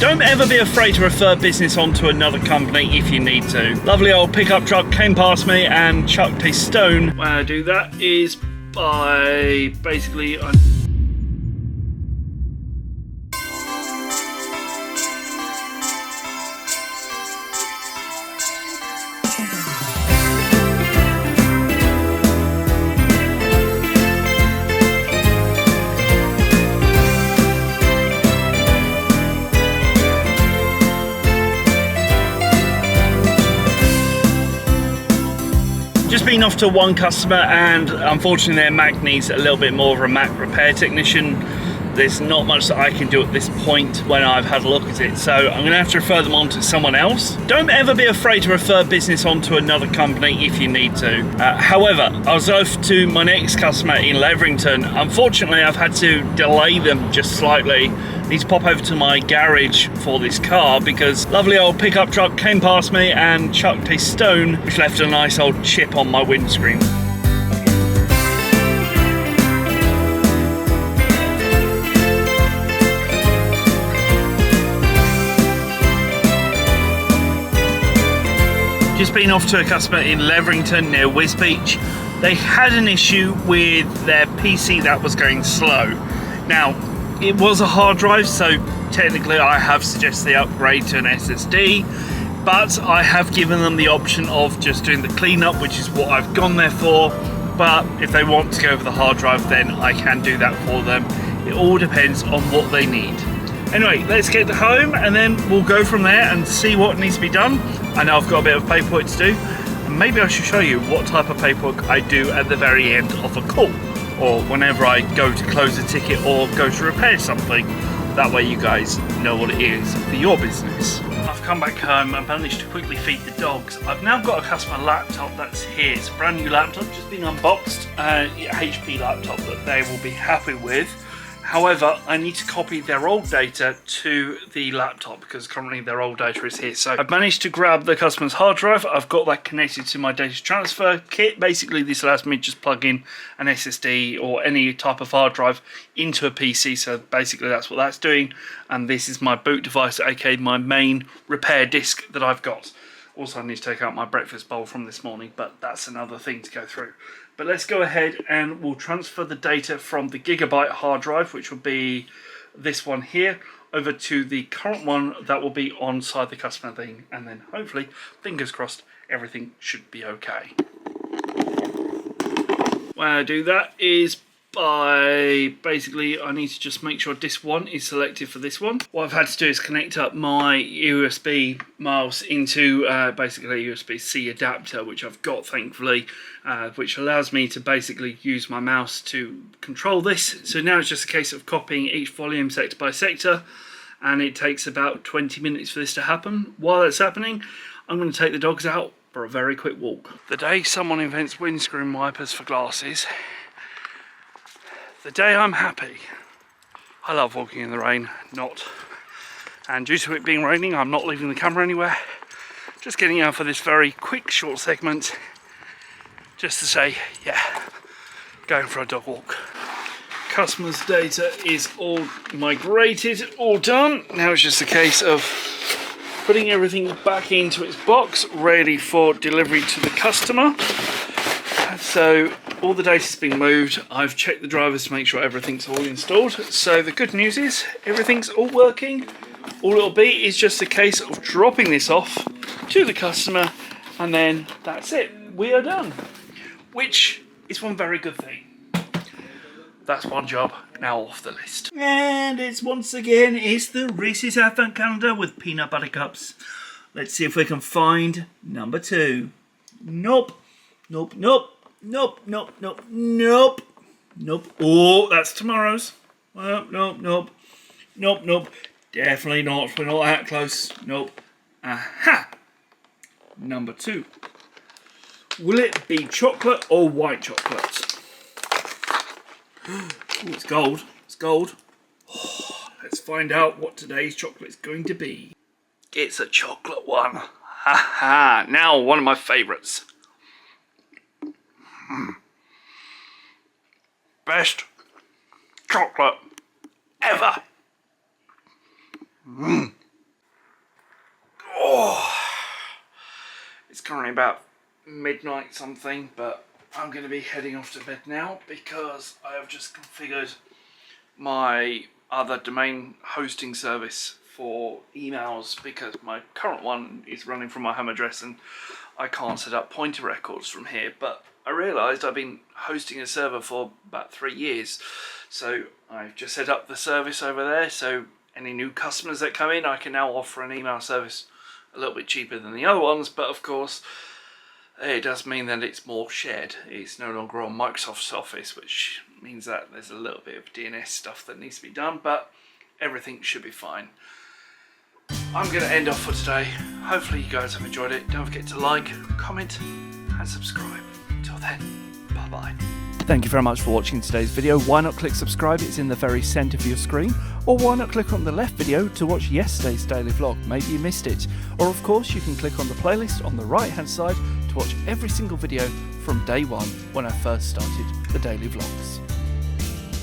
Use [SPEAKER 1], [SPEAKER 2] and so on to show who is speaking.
[SPEAKER 1] Don't ever be afraid to refer business on to another company if you need to. Lovely old pickup truck came past me and chucked a stone. When I do that is by basically... Just been off to one customer and unfortunately their Mac needs a little bit more of a Mac repair technician. There's not much that I can do at this point when I've had a look at it, so I'm going to have to refer them on to someone else. Don't ever be afraid to refer business on to another company if you need to. However, I was off to my next customer in Leverington. Unfortunately, I've had to delay them just slightly. I need to pop over to my garage for this car because lovely old pickup truck came past me and chucked a stone which left a nice old chip on my windscreen. Just been off to a customer in Leverington near Wisbeach. They had an issue with their PC that was going slow. Now, it was a hard drive, so technically I have suggested they upgrade to an SSD, but I have given them the option of just doing the cleanup, which is what I've gone there for. But if they want to go with the hard drive, then I can do that for them. It all depends on what they need. Anyway, let's get to home and then we'll go from there and see what needs to be done. I know I've got a bit of paperwork to do, and maybe I should show you what type of paperwork I do at the very end of a call, or whenever I go to close a ticket or go to repair something. That way you guys know what it is for your business. I've come back home and managed to quickly feed the dogs. I've now got a customer laptop that's here. It's a brand new laptop, just been unboxed, HP laptop that they will be happy with. However, I need to copy their old data to the laptop because currently their old data is here. So I've managed to grab the customer's hard drive. I've got that connected to my data transfer kit. Basically, this allows me to just plug in an SSD or any type of hard drive into a PC. So basically that's what that's doing. And this is my boot device, aka my main repair disk that I've got. Also, I need to take out my breakfast bowl from this morning, but that's another thing to go through. But let's go ahead and we'll transfer the data from the gigabyte hard drive, which will be this one here, over to the current one that will be on side the customer thing. And then hopefully, fingers crossed, everything should be okay. When I do that is by basically I need to just make sure disk 1 is selected for this one. What I've had to do is connect up my USB mouse into basically a USB-C adapter, which I've got thankfully, which allows me to basically use my mouse to control this. So now it's just a case of copying each volume sector by sector, and it takes about 20 minutes for this to happen. While that's happening, I'm going to take the dogs out for a very quick walk. The day someone invents windscreen wipers for glasses, the day I'm happy. I love walking in the rain, and due to it being raining, I'm not leaving the camera anywhere. Just getting out for this very quick short segment, just to say, yeah, going for a dog walk. Customer's data is all migrated, all done. Now it's just a case of putting everything back into its box, ready for delivery to the customer. So all the data's been moved. I've checked the drivers to make sure everything's all installed. So the good news is everything's all working. All it'll be is just a case of dropping this off to the customer, and then that's it. We are done. Which is one very good thing. That's one job now off the list. And it's once again, it's the Reese's Advent Calendar with peanut butter cups. Let's see if we can find number 2. Nope. Nope, nope. Nope, nope, nope, nope, nope. Oh, that's tomorrow's. Nope, nope, nope, nope, nope. Definitely not. We're not that close. Nope. Aha! Number 2. Will it be chocolate or white chocolate? Ooh, it's gold. It's gold. Oh, let's find out what today's chocolate is going to be. It's a chocolate one. Ha ha! Now, one of my favourites. Best chocolate ever. only about midnight something, but I'm going to be heading off to bed now because I have just configured my other domain hosting service for emails, because my current one is running from my home address and I can't set up pointer records from here. But I realised I've been hosting a server for about 3 years, so I've just set up the service over there, so any new customers that come in, I can now offer an email service a little bit cheaper than the other ones. But of course it does mean that it's more shared. It's no longer on Microsoft's Office, which means that there's a little bit of DNS stuff that needs to be done, but everything should be fine. I'm going to end off for today. Hopefully you guys have enjoyed it. Don't forget to like, comment and subscribe. Until then, bye bye. Thank you very much for watching today's video. Why not click subscribe? It's in the very centre of your screen. Or why not click on the left video to watch yesterday's daily vlog? Maybe you missed it. Or of course you can click on the playlist on the right hand side to watch every single video from day one when I first started the daily vlogs.